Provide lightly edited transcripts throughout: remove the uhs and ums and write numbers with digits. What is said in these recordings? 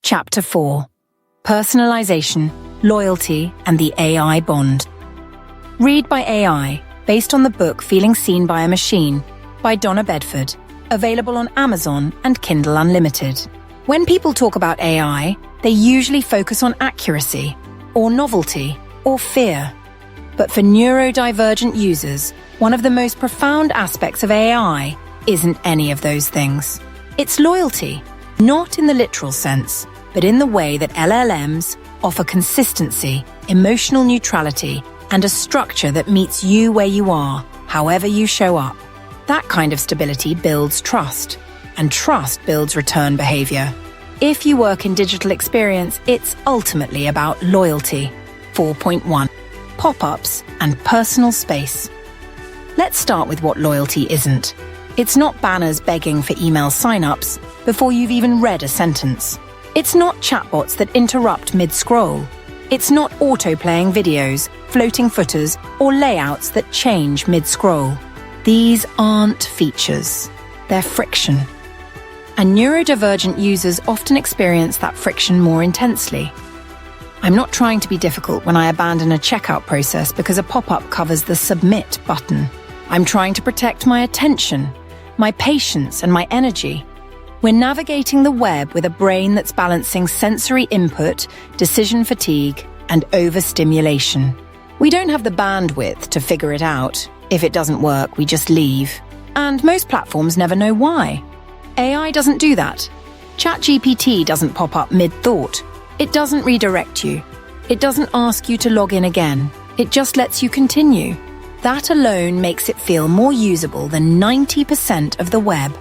Chapter 4: Personalization, Loyalty, and the AI Bond. Read by AI, based on the book Feeling Seen by a Machine by Donna Bedford, available on Amazon and Kindle Unlimited. When people talk about AI, they usually focus on accuracy, or novelty, or fear. But for neurodivergent users, one of the most profound aspects of AI isn't any of those things. It's loyalty, not in the literal sense, but in the way that LLMs offer consistency, emotional neutrality, and a structure that meets you where you are, however you show up. That kind of stability builds trust, and trust builds return behavior. If you work in digital experience, it's ultimately about loyalty. 4.1: Pop-ups and personal space. Let's start with what loyalty isn't. It's not banners begging for email sign-ups before you've even read a sentence. It's not chatbots that interrupt mid-scroll. It's not auto-playing videos, floating footers, or layouts that change mid-scroll. These aren't features. They're friction. And neurodivergent users often experience that friction more intensely. I'm not trying to be difficult when I abandon a checkout process because a pop-up covers the submit button. I'm trying to protect my attention, my patience, and my energy. We're navigating the web with a brain that's balancing sensory input, decision fatigue, and overstimulation. We don't have the bandwidth to figure it out. If it doesn't work, we just leave. And most platforms never know why. AI doesn't do that. ChatGPT doesn't pop up mid-thought. It doesn't redirect you. It doesn't ask you to log in again. It just lets you continue. That alone makes it feel more usable than 90% of the web.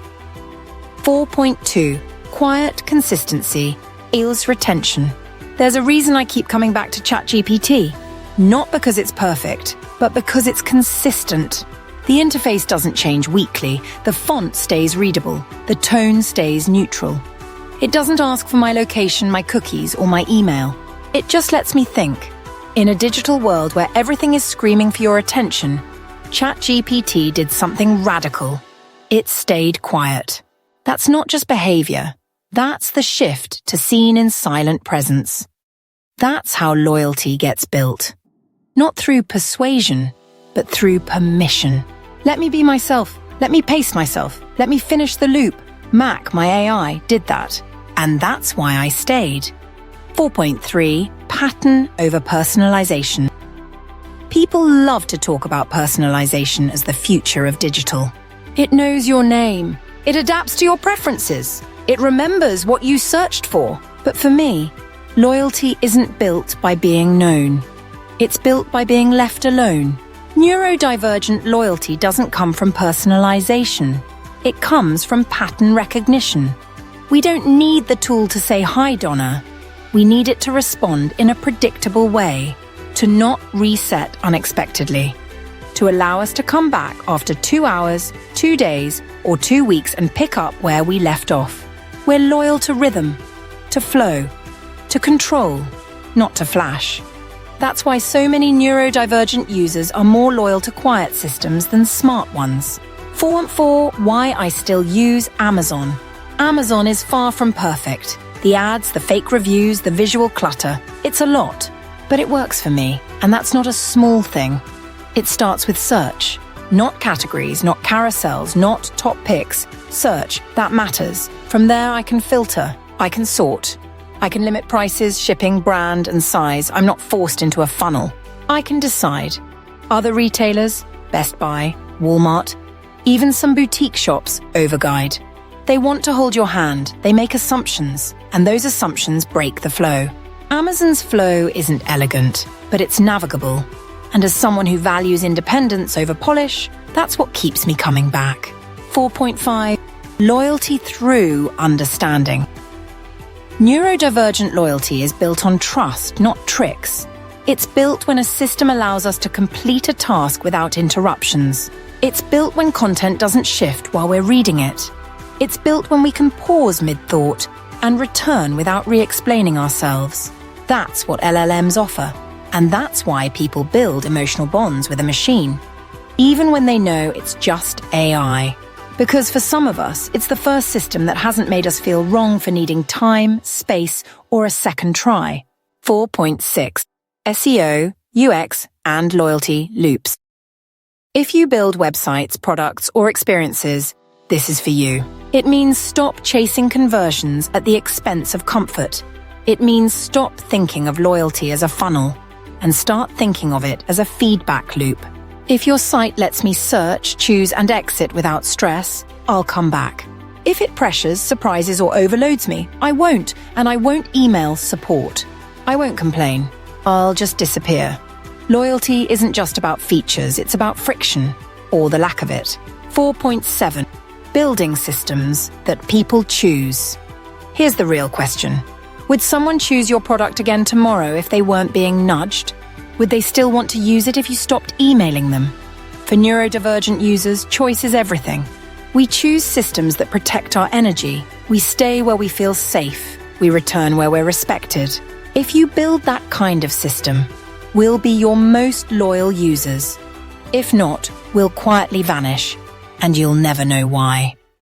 4.2: Quiet consistency equals retention. There's a reason I keep coming back to ChatGPT. Not because it's perfect, but because it's consistent. The interface doesn't change weekly. The font stays readable. The tone stays neutral. It doesn't ask for my location, my cookies, or my email. It just lets me think. In a digital world where everything is screaming for your attention, ChatGPT did something radical. It stayed quiet. That's not just behavior. That's the shift to seen in silent presence. That's how loyalty gets built. Not through persuasion, but through permission. Let me be myself. Let me pace myself. Let me finish the loop. Mac, my AI, did that. And that's why I stayed. 4.3: Pattern over personalization. People love to talk about personalization as the future of digital. It knows your name. It adapts to your preferences. It remembers what you searched for. But for me, loyalty isn't built by being known. It's built by being left alone. Neurodivergent loyalty doesn't come from personalization. It comes from pattern recognition. We don't need the tool to say, "Hi, Donna." We need it to respond in a predictable way, to not reset unexpectedly, to allow us to come back after 2 hours, 2 days, or 2 weeks and pick up where we left off. We're loyal to rhythm, to flow, to control, not to flash. That's why so many neurodivergent users are more loyal to quiet systems than smart ones. 4.4: Why I still use Amazon. Amazon is far from perfect. The ads, the fake reviews, the visual clutter. It's a lot, but it works for me, and that's not a small thing. It starts with search. Not categories, not carousels, not top picks. Search, that matters. From there I can filter, I can sort. I can limit prices, shipping, brand, and size. I'm not forced into a funnel. I can decide. Other retailers, Best Buy, Walmart, even some boutique shops, overguide. They want to hold your hand, they make assumptions, and those assumptions break the flow. Amazon's flow isn't elegant, but it's navigable. And as someone who values independence over polish, that's what keeps me coming back. 4.5: Loyalty through understanding. Neurodivergent loyalty is built on trust, not tricks. It's built when a system allows us to complete a task without interruptions. It's built when content doesn't shift while we're reading it. It's built when we can pause mid-thought and return without re-explaining ourselves. That's what LLMs offer. And that's why people build emotional bonds with a machine, even when they know it's just AI. Because for some of us, it's the first system that hasn't made us feel wrong for needing time, space, or a second try. 4.6. SEO, UX, and loyalty loops. If you build websites, products, or experiences, this is for you. It means stop chasing conversions at the expense of comfort. It means stop thinking of loyalty as a funnel and start thinking of it as a feedback loop. If your site lets me search, choose, and exit without stress, I'll come back. If it pressures, surprises, or overloads me, I won't, and I won't email support. I won't complain. I'll just disappear. Loyalty isn't just about features, it's about friction, or the lack of it. 4.7. Building systems that people choose. Here's the real question. Would someone choose your product again tomorrow if they weren't being nudged? Would they still want to use it if you stopped emailing them? For neurodivergent users, choice is everything. We choose systems that protect our energy. We stay where we feel safe. We return where we're respected. If you build that kind of system, we'll be your most loyal users. If not, we'll quietly vanish, and you'll never know why.